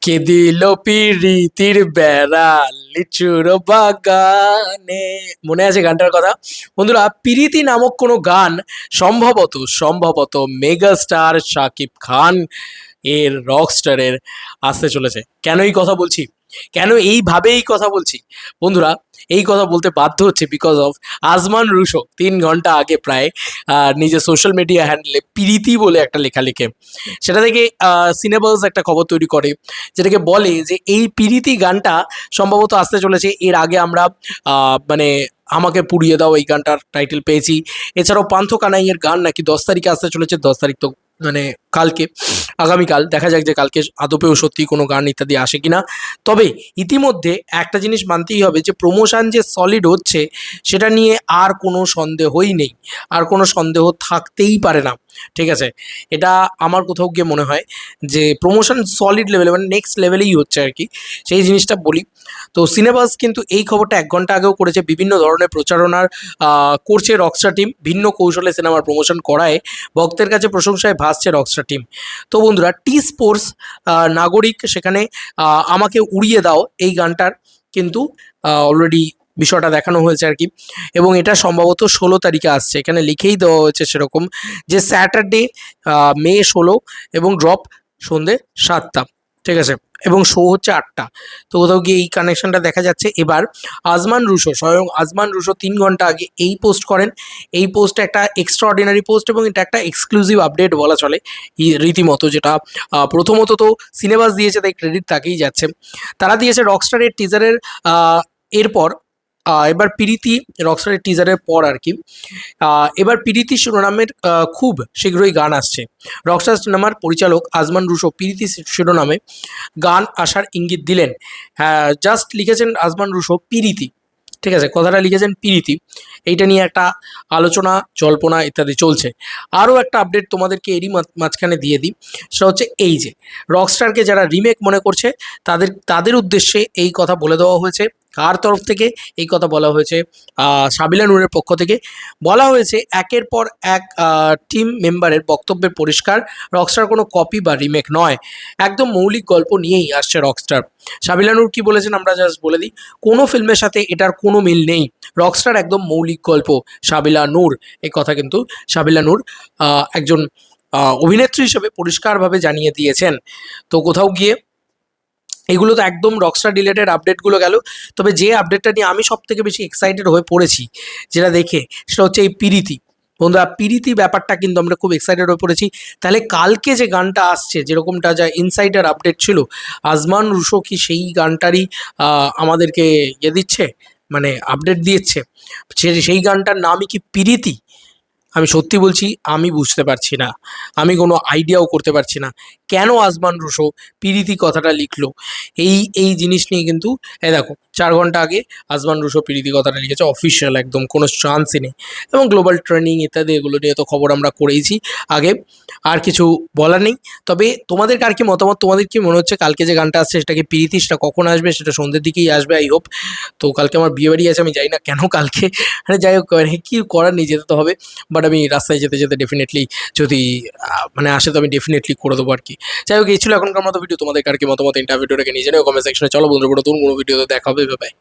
কে দিল পিরিতির বেড়া লিচুর বাগানে। মনে আছে গানটার কথা? বন্ধুরা, পিরিতি নামক কোনো গান সম্ভবত মেগা স্টার শাকিব খান এর রকস্টারের আসতে চলেছে। কেন এই কথা বলছি, কেন এইভাবে এই কথা বলছি বন্ধুরা? এই কথা বলতে বাধ্য হচ্ছে বিকজ অফ আজমান রুশো 3 ঘন্টা আগে প্রায় নিজের সোশ্যাল মিডিয়া হ্যান্ডেলে পিরিতি বলে একটা লেখা লিখে সেটা থেকে সিনেবাস একটা খবর তৈরি করে, যেটাকে বলে যে এই পিরিতি গানটা সম্ভবত আসতে চলেছে। এর আগে আমরা মানে আমাকে পুড়িয়ে দাও এই গানটার টাইটেল পেয়েছি। এছাড়াও পান্থ কানাইয়ের গান নাকি 10 তারিখে আসতে চলেছে। 10 তারিখ তো মানে কালকে, আগামীকাল। দেখা যাক যে কালকে আদপেও সত্যি কোনো গান ইত্যাদি আসে কিনা। তবে ইতিমধ্যে একটা জিনিস মানতেই হবে যে প্রমোশন যে সলিড হচ্ছে সেটা নিয়ে আর কোনো সন্দেহই নেই, আর কোনো সন্দেহ থাকতেই পারে না। ঠিক আছে, এটা আমার কোথাও গিয়ে মনে হয় যে প্রমোশন সলিড লেভেলে মানে নেক্সট লেভেলেই হচ্ছে আর কি, সেই জিনিসটা বলি। তো সিনেবাস কিন্তু এই খবরটা 1 ঘন্টা আগেও করেছে। বিভিন্ন ধরনের প্রচারণার করছে রকস্টার টিম, ভিন্ন কৌশলে সিনেমার প্রমোশন করায় ভক্তের কাছে প্রশংসায় ভাসছে রকস্টার টিম। তো বন্ধুরা, টি স্পোর্টস নাগরিক সেখানে আমাকে উড়িয়ে দাও এই গানটার কিন্তু অলরেডি বিষয়টা দেখানো হয়েছে আর কি, এবং এটা সম্ভবত 16 তারিখে আসছে। এখানে লিখেই দেওয়া হয়েছে সেরকম যে স্যাটারডে মে 16 এবং ড্রপ সন্ধে 7টা। ঠিক আছে, এবং শো হচ্ছে 8টা। তো কোথাও গিয়ে এই কানেকশনটা দেখা যাচ্ছে। এবার স্বয়ং আজমান রুশো 3 ঘন্টা আগে এই পোস্ট করেন। এই পোস্টটা একটা এক্সট্রা অর্ডিনারি পোস্ট এবং এটা একটা এক্সক্লুসিভ আপডেট বলা চলে রীতিমতো, যেটা প্রথমত তো সিনেমাস দিয়েছে তাই ক্রেডিট তাকেই যাচ্ছে। তারা দিয়েছে রকস্টারের টিজারের এরপর এবার পিরিতি, রকস্টারের টিজারের পর আর কি এবার পিরিতি শিরোনামের খুব শীঘ্রই গান আসছে। রকস্টার সিনেমার পরিচালক আজমান রুশো পিরিতি শিরোনামে গান আসার ইঙ্গিত দিলেন। হ্যাঁ, জাস্ট লিখেছেন আজমান রুশো পিরিতি। ঠিক আছে, কথাটা লিখেছেন পিরিতি। এইটা নিয়ে একটা আলোচনা, জল্পনা ইত্যাদি চলছে। আরও একটা আপডেট তোমাদেরকে এরই মাঝখানে দিয়ে দিই। সেটা হচ্ছে এই যে রকস্টারকে যারা রিমেক মনে করছে তাদের উদ্দেশ্যে এই কথা বলে দেওয়া হয়েছে। কার তরফ থেকে এই কথা বলা হয়েছে? সাবিলা নূরের পক্ষ থেকে বলা হয়েছে। একের পর এক টিম মেম্বারের বক্তব্যের পরিষ্কার, রকস্টার কোনো কপি বা রিমেক নয়, একদম মৌলিক গল্প নিয়েই আসছে রকস্টার। সাবিলা নূর কী বলেছেন আমরা জাস্ট বলে দিই। কোনো ফিল্মের সাথে এটার কোনো মিল নেই, রকস্টার একদম মৌলিক গল্প। সাবিলা নূর, এই কথা কিন্তু সাবিলা নূর একজন অভিনেত্রী হিসেবে পরিষ্কারভাবে জানিয়ে দিয়েছেন। তো কোথাও গিয়ে এগুলো তো একদম রকস্টার রিলেটেড আপডেটগুলো গেল। তবে যে আপডেটটা নিয়ে আমি সব থেকে বেশি এক্সাইটেড হয়ে পড়েছি যেটা দেখে, সেটা হচ্ছে এই পিরিতি। বন্ধুরা, পিরিতি ব্যাপারটা কিন্তু আমরা খুব এক্সাইটেড হয়ে পড়েছি। তাহলে কালকে যে গানটা আসছে, যেরকমটা যা ইনসাইডার আপডেট ছিল, আজমান রুশো কি সেই গানটারই আমাদেরকে দিচ্ছে, মানে আপডেট দিচ্ছে? সেই গানটার নামই কি পিরিতি? আমি সত্যি বলছি, আমি বুঝতে পারছি না। আমি কোনো আইডিয়াও করতে পারছি না কেন আজমান রুশো পিরিতি কথাটা লিখলো। এই জিনিস নিয়ে কিন্তু দেখো 4 ঘন্টা আগে আজমান রুশো পিরিতি কথাটা লিখেছে, অফিসিয়াল একদম, কোনো চান্সই নেই। এবং গ্লোবাল ট্রেন্ডিং ইত্যাদি এগুলো নিয়ে তো খবর আমরা করেইছি আগে, আর কিছু বলার নেই। তবে তোমাদের আর কি মতামত? তোমাদের কি মনে হচ্ছে কালকে যে গানটা আসছে সেটা কি পিরিতি? সেটা কখন আসবে? সেটা সন্ধ্যের দিকেই আসবে আই হোপ। তো কালকে আমার বিয়ে বাড়ি আছে, আমি জানি না কেন কালকে, যাই হোক, কি করার নেই, যেতে তো হবে। বাট আমি রাস্তায় যেতে যেতে ডেফিনেটলি যদি মানে আসে তো আমি ডেফিনেটলি করে দেবো আর কি। যাই হোক, এই ছিল এখনকার মতো ভিডিও। তোমাদের আর কি মতামত ইন্টারভিউটাকে নিজে নিয়ে কমেন্ট সেকশনে। চলো বন্ধুরা, কোনো ভিডিওতে দেখা হবে। বাই।